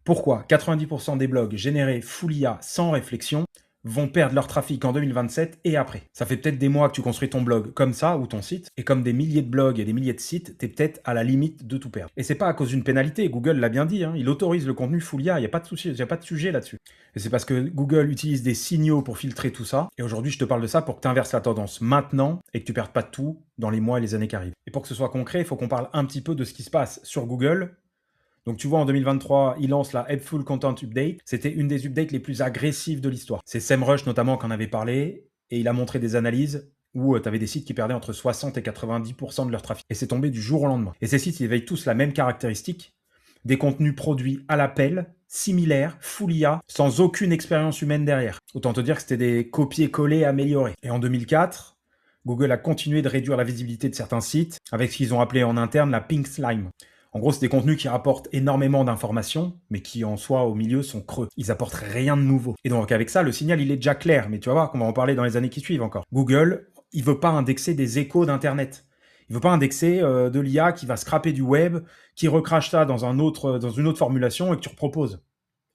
Pourquoi 90% des blogs générés full IA sans réflexion vont perdre leur trafic en 2027 et après. Ça fait peut-être des mois que tu construis ton blog comme ça, ou ton site, et comme des milliers de blogs et des milliers de sites, t'es peut-être à la limite de tout perdre. Et c'est pas à cause d'une pénalité, Google l'a bien dit, hein, il autorise le contenu full IA, il n'y a pas de souci, il n'y a pas de sujet là-dessus. Et c'est parce que Google utilise des signaux pour filtrer tout ça, et aujourd'hui je te parle de ça pour que tu inverses la tendance maintenant, et que tu perdes pas de tout dans les mois et les années qui arrivent. Et pour que ce soit concret, il faut qu'on parle un petit peu de ce qui se passe sur Google. Donc tu vois, en 2023, il lance la Helpful Content Update. C'était une des updates les plus agressives de l'histoire. C'est SEMrush notamment qui en avait parlé, et il a montré des analyses où tu avais des sites qui perdaient entre 60 et 90% de leur trafic. Et c'est tombé du jour au lendemain. Et ces sites, ils avaient tous la même caractéristique, des contenus produits à l'appel, similaires, full IA, sans aucune expérience humaine derrière. Autant te dire que c'était des copier-coller améliorés. Et en 2004, Google a continué de réduire la visibilité de certains sites avec ce qu'ils ont appelé en interne la pink slime. En gros, c'est des contenus qui rapportent énormément d'informations, mais qui en soi, au milieu, sont creux. Ils apportent rien de nouveau. Et donc avec ça, le signal, il est déjà clair, mais tu vas voir qu'on va en parler dans les années qui suivent encore. Google, il veut pas indexer des échos d'Internet. Il veut pas indexer de l'IA qui va scraper du web, qui recrache ça dans une autre formulation et que tu reproposes.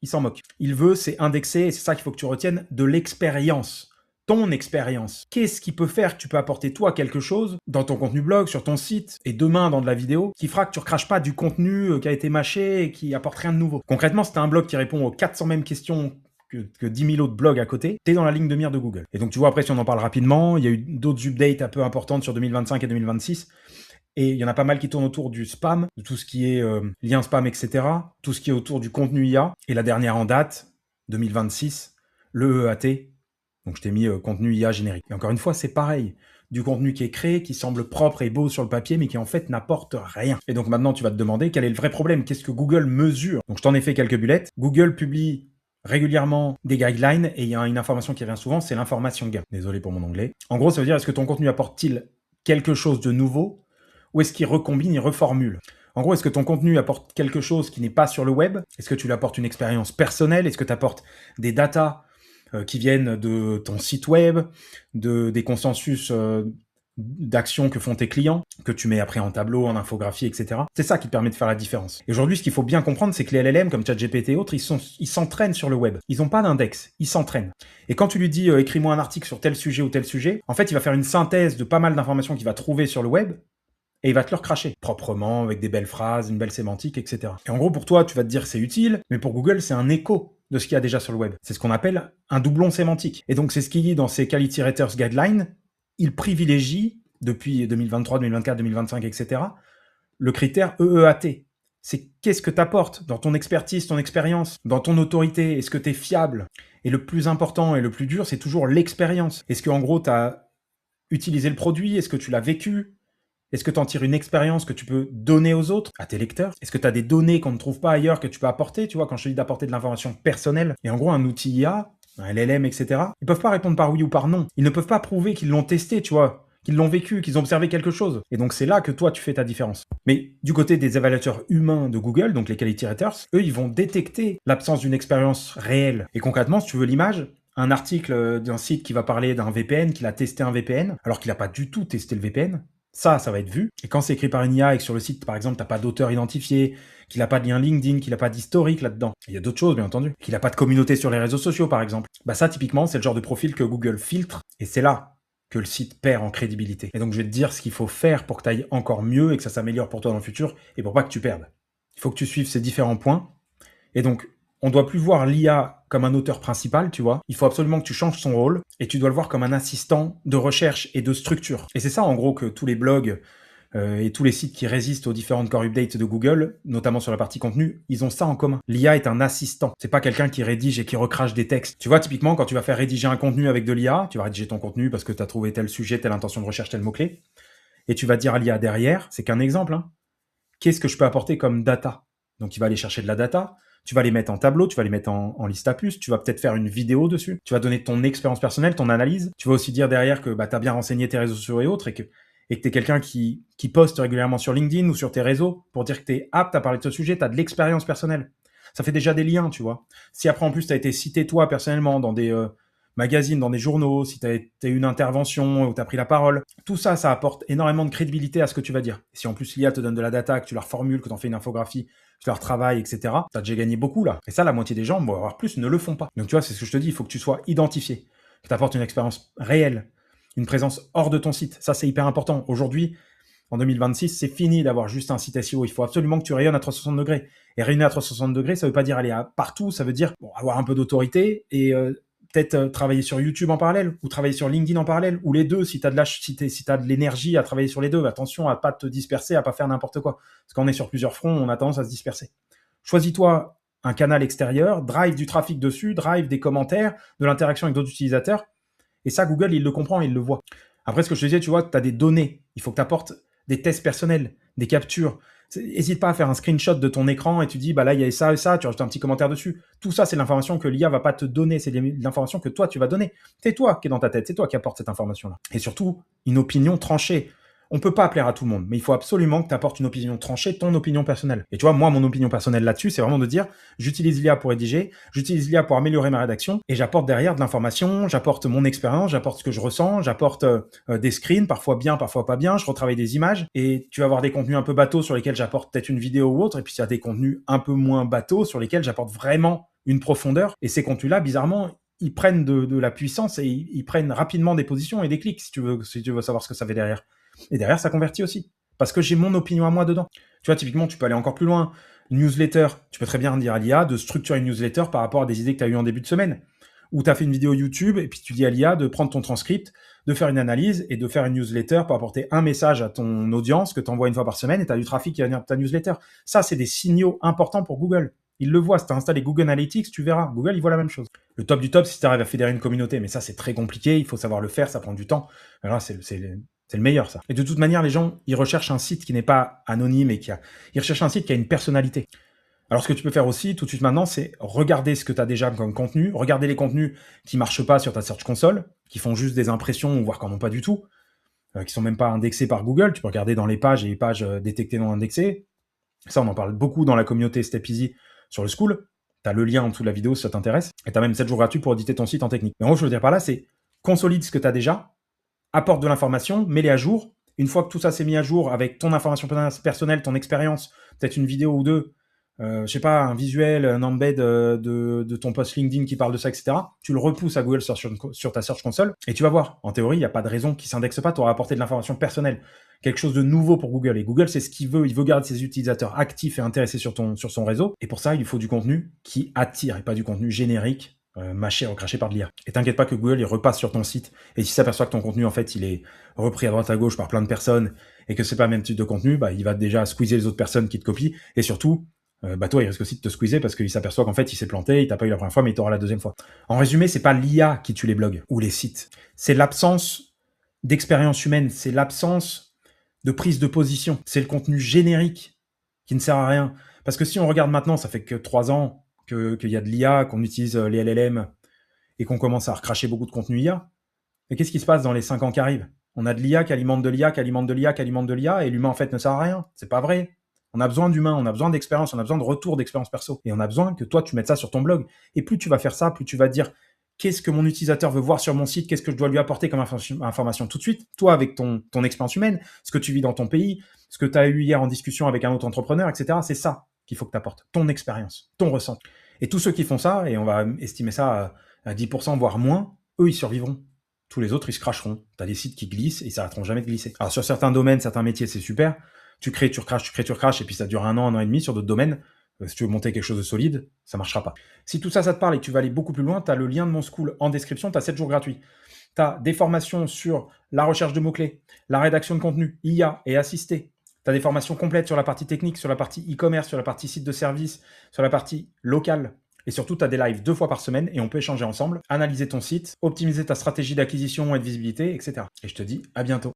Il s'en moque. Il veut, c'est indexer, et c'est ça qu'il faut que tu retiennes, de l'expérience. Ton expérience. Qu'est-ce qui peut faire que tu peux apporter toi quelque chose dans ton contenu blog, sur ton site, et demain dans de la vidéo, qui fera que tu recraches pas du contenu qui a été mâché et qui apporte rien de nouveau. Concrètement, si tu as un blog qui répond aux 400 mêmes questions que 10 000 autres blogs à côté, t'es dans la ligne de mire de Google. Et donc tu vois, après, si on en parle rapidement, il y a eu d'autres updates un peu importantes sur 2025 et 2026. Et il y en a pas mal qui tournent autour du spam, de tout ce qui est lien spam, etc. Tout ce qui est autour du contenu IA. Et la dernière en date, 2026, le EAT. Donc je t'ai mis contenu IA générique. Et encore une fois, c'est pareil. Du contenu qui est créé, qui semble propre et beau sur le papier, mais qui en fait n'apporte rien. Et donc maintenant, tu vas te demander quel est le vrai problème. Qu'est-ce que Google mesure? Donc je t'en ai fait quelques bullettes. Google publie régulièrement des guidelines, et il y a une information qui revient souvent, c'est l'information gain. Désolé pour mon anglais. En gros, ça veut dire, est-ce que ton contenu apporte-t-il quelque chose de nouveau, ou est-ce qu'il recombine, il reformule? En gros, est-ce que ton contenu apporte quelque chose qui n'est pas sur le web? Est-ce que tu lui apportes une expérience personnelle? Est-ce que tu apportes des datas qui viennent de ton site web, des consensus d'actions que font tes clients, que tu mets après en tableau, en infographie, etc. C'est ça qui te permet de faire la différence. Et aujourd'hui, ce qu'il faut bien comprendre, c'est que les LLM, comme ChatGPT et autres, ils s'entraînent sur le web. Ils n'ont pas d'index, ils s'entraînent. Et quand tu lui dis écris-moi un article sur tel sujet ou tel sujet, en fait, il va faire une synthèse de pas mal d'informations qu'il va trouver sur le web, et il va te le recracher, proprement, avec des belles phrases, une belle sémantique, etc. Et en gros, pour toi, tu vas te dire c'est utile, mais pour Google, c'est un écho de ce qu'il y a déjà sur le web. C'est ce qu'on appelle un doublon sémantique. Et donc, c'est ce qu'il dit dans ses Quality Writers Guidelines. Il privilégie, depuis 2023, 2024, 2025, etc., le critère EEAT. C'est qu'est-ce que tu apportes dans ton expertise, ton expérience, dans ton autorité, est-ce que tu es fiable? Et le plus important et le plus dur, c'est toujours l'expérience. Est-ce qu'en gros, tu as utilisé le produit? Est-ce que tu l'as vécu? Est-ce que tu en tires une expérience que tu peux donner aux autres, à tes lecteurs? Est-ce que tu as des données qu'on ne trouve pas ailleurs que tu peux apporter? Tu vois, quand je te dis d'apporter de l'information personnelle, et en gros, un outil IA, un LLM, etc., ils peuvent pas répondre par oui ou par non. Ils ne peuvent pas prouver qu'ils l'ont testé, tu vois, qu'ils l'ont vécu, qu'ils ont observé quelque chose. Et donc, c'est là que toi, tu fais ta différence. Mais du côté des évaluateurs humains de Google, donc les Quality Raters, eux, ils vont détecter l'absence d'une expérience réelle. Et concrètement, si tu veux l'image, un article d'un site qui va parler d'un VPN, qu'il a testé un VPN, alors qu'il n'a pas du tout testé le VPN, ça va être vu. Et quand c'est écrit par une IA et que sur le site, par exemple, t'as pas d'auteur identifié, qu'il n'a pas de lien LinkedIn, qu'il n'a pas d'historique là-dedans, il y a d'autres choses, bien entendu, qu'il n'a pas de communauté sur les réseaux sociaux, par exemple, bah ça, typiquement, c'est le genre de profil que Google filtre, et c'est là que le site perd en crédibilité. Et donc, je vais te dire ce qu'il faut faire pour que tu ailles encore mieux et que ça s'améliore pour toi dans le futur, et pour pas que tu perdes. Il faut que tu suives ces différents points. Et donc, on doit plus voir l'IA comme un auteur principal, tu vois. Il faut absolument que tu changes son rôle et tu dois le voir comme un assistant de recherche et de structure. Et c'est ça, en gros, que tous les blogs et tous les sites qui résistent aux différentes core updates de Google, notamment sur la partie contenu, ils ont ça en commun. L'IA est un assistant. C'est pas quelqu'un qui rédige et qui recrache des textes. Tu vois, typiquement, quand tu vas faire rédiger un contenu avec de l'IA, tu vas rédiger ton contenu parce que tu as trouvé tel sujet, telle intention de recherche, tel mot-clé, et tu vas dire à l'IA derrière, c'est qu'un exemple, hein, qu'est-ce que je peux apporter comme data? Donc, il va aller chercher de la data. Tu vas les mettre en tableau, tu vas les mettre en liste à puces, tu vas peut-être faire une vidéo dessus, tu vas donner ton expérience personnelle, ton analyse, tu vas aussi dire derrière que bah, tu as bien renseigné tes réseaux sociaux et autres, et que tu es quelqu'un qui poste régulièrement sur LinkedIn ou sur tes réseaux pour dire que tu es apte à parler de ce sujet, tu as de l'expérience personnelle. Ça fait déjà des liens, tu vois. Si après en plus tu as été cité toi personnellement dans des magazines, dans des journaux, si tu as eu une intervention ou tu as pris la parole, tout ça, ça apporte énormément de crédibilité à ce que tu vas dire. Et si en plus l'IA te donne de la data, que tu la reformules, que tu en fais une infographie, leur travail, etc. Tu as déjà gagné beaucoup là. Et ça, la moitié des gens, vont avoir plus, ne le font pas. Donc tu vois, c'est ce que je te dis, il faut que tu sois identifié, que tu apportes une expérience réelle, une présence hors de ton site. Ça, c'est hyper important. Aujourd'hui, en 2026, c'est fini d'avoir juste un site SEO. Il faut absolument que tu rayonnes à 360 degrés. Et rayonner à 360 degrés, ça veut pas dire aller partout, ça veut dire avoir un peu d'autorité et peut-être travailler sur YouTube en parallèle ou travailler sur LinkedIn en parallèle ou les deux si tu as de l'énergie à travailler sur les deux. Attention à pas te disperser, à pas faire n'importe quoi. Parce qu'on est sur plusieurs fronts, on a tendance à se disperser. Choisis-toi un canal extérieur, drive du trafic dessus, drive des commentaires, de l'interaction avec d'autres utilisateurs. Et ça, Google, il le comprend, il le voit. Après, ce que je te disais, tu vois, tu as des données. Il faut que tu apportes des tests personnels, des captures. N'hésite pas à faire un screenshot de ton écran et tu dis, bah là, il y a ça et ça, tu rajoutes un petit commentaire dessus. Tout ça, c'est l'information que l'IA va pas te donner, c'est l'information que toi, tu vas donner. C'est toi qui est dans ta tête, c'est toi qui apporte cette information-là. Et surtout, une opinion tranchée. On peut pas plaire à tout le monde, mais il faut absolument que tu apportes une opinion tranchée, ton opinion personnelle. Et tu vois, moi, mon opinion personnelle là-dessus, c'est vraiment de dire, j'utilise l'IA pour rédiger, j'utilise l'IA pour améliorer ma rédaction, et j'apporte derrière de l'information, j'apporte mon expérience, j'apporte ce que je ressens, j'apporte des screens, parfois bien, parfois pas bien, je retravaille des images, et tu vas avoir des contenus un peu bateaux sur lesquels j'apporte peut-être une vidéo ou autre, et puis il y a des contenus un peu moins bateaux sur lesquels j'apporte vraiment une profondeur, et ces contenus-là, bizarrement, ils prennent de la puissance et ils prennent rapidement des positions et des clics, si tu veux savoir ce que ça fait derrière. Et derrière, ça convertit aussi. Parce que j'ai mon opinion à moi dedans. Tu vois, typiquement, tu peux aller encore plus loin. Newsletter, tu peux très bien dire à l'IA de structurer une newsletter par rapport à des idées que tu as eues en début de semaine. Ou tu as fait une vidéo YouTube et puis tu dis à l'IA de prendre ton transcript, de faire une analyse et de faire une newsletter pour apporter un message à ton audience que tu envoies une fois par semaine et tu as du trafic qui va venir de ta newsletter. Ça, c'est des signaux importants pour Google. Il le voit. Si tu as installé Google Analytics, tu verras. Google, il voit la même chose. Le top du top, c'est si tu arrives à fédérer une communauté. Mais ça, c'est très compliqué. Il faut savoir le faire. Ça prend du temps. Alors là, c'est le meilleur, ça. Et de toute manière, les gens, ils recherchent un site qui n'est pas anonyme et ils recherchent un site qui a une personnalité. Alors, ce que tu peux faire aussi, tout de suite maintenant, c'est regarder ce que tu as déjà comme contenu, regarder les contenus qui marchent pas sur ta Search Console, qui font juste des impressions, voire qu'en ont pas du tout, qui sont même pas indexés par Google. Tu peux regarder dans les pages et les pages détectées non indexées. Ça, on en parle beaucoup dans la communauté Step Easy sur le School. Tu as le lien en dessous de la vidéo si ça t'intéresse. Et tu as même 7 jours gratuits pour éditer ton site en technique. Mais en gros, je veux dire par là, c'est consolide ce que tu as déjà, apporte de l'information, mets-les à jour. Une fois que tout ça s'est mis à jour avec ton information personnelle, ton expérience, peut-être une vidéo ou deux, je sais pas, un visuel, un embed de ton post LinkedIn qui parle de ça, etc. Tu le repousses à Google sur ta Search Console et tu vas voir. En théorie, il n'y a pas de raison qu'il ne s'indexe pas. Tu auras apporté de l'information personnelle, quelque chose de nouveau pour Google. Et Google, c'est ce qu'il veut. Il veut garder ses utilisateurs actifs et intéressés sur son réseau. Et pour ça, il lui faut du contenu qui attire et pas du contenu générique mâché, recraché par de l'IA. Et t'inquiète pas que Google, il repasse sur ton site et s'il s'aperçoit que ton contenu, en fait, il est repris à droite à gauche par plein de personnes et que c'est pas le même type de contenu, bah, il va déjà squeezer les autres personnes qui te copient et surtout, bah, toi, il risque aussi de te squeezer parce qu'il s'aperçoit qu'en fait, il s'est planté, il t'a pas eu la première fois, mais il t'aura la deuxième fois. En résumé, c'est pas l'IA qui tue les blogs ou les sites. C'est l'absence d'expérience humaine, c'est l'absence de prise de position. C'est le contenu générique qui ne sert à rien. Parce que si on regarde maintenant, ça fait que 3 ans qu'il y a de l'IA, qu'on utilise les LLM et qu'on commence à recracher beaucoup de contenu IA. Mais qu'est-ce qui se passe dans les 5 ans qui arrivent? On a de l'IA qui alimente de l'IA, qui alimente de l'IA, qui alimente de l'IA, et l'humain en fait ne sert à rien. C'est pas vrai. On a besoin d'humains, on a besoin d'expérience, on a besoin de retour d'expérience perso. Et on a besoin que toi, tu mettes ça sur ton blog. Et plus tu vas faire ça, plus tu vas dire qu'est-ce que mon utilisateur veut voir sur mon site, qu'est-ce que je dois lui apporter comme information tout de suite. Toi, avec ton expérience humaine, ce que tu vis dans ton pays, ce que tu as eu hier en discussion avec un autre entrepreneur, etc. C'est ça qu'il faut que tu apportes. Ton expérience, ton ressenti. Et tous ceux qui font ça, et on va estimer ça à 10%, voire moins, eux, ils survivront. Tous les autres, ils se cracheront. Tu as des sites qui glissent et ils s'arrêteront jamais de glisser. Alors sur certains domaines, certains métiers, c'est super. Tu crées, tu recraches, et puis ça dure 1 an et demi. Sur d'autres domaines, si tu veux monter quelque chose de solide, ça marchera pas. Si tout ça, ça te parle et que tu vas aller beaucoup plus loin, tu as le lien de mon school en description, tu as 7 jours gratuits. Tu as des formations sur la recherche de mots-clés, la rédaction de contenu, IA et assisté. Tu as des formations complètes sur la partie technique, sur la partie e-commerce, sur la partie site de service, sur la partie locale. Et surtout, tu as des lives 2 fois par semaine et on peut échanger ensemble, analyser ton site, optimiser ta stratégie d'acquisition et de visibilité, etc. Et je te dis à bientôt.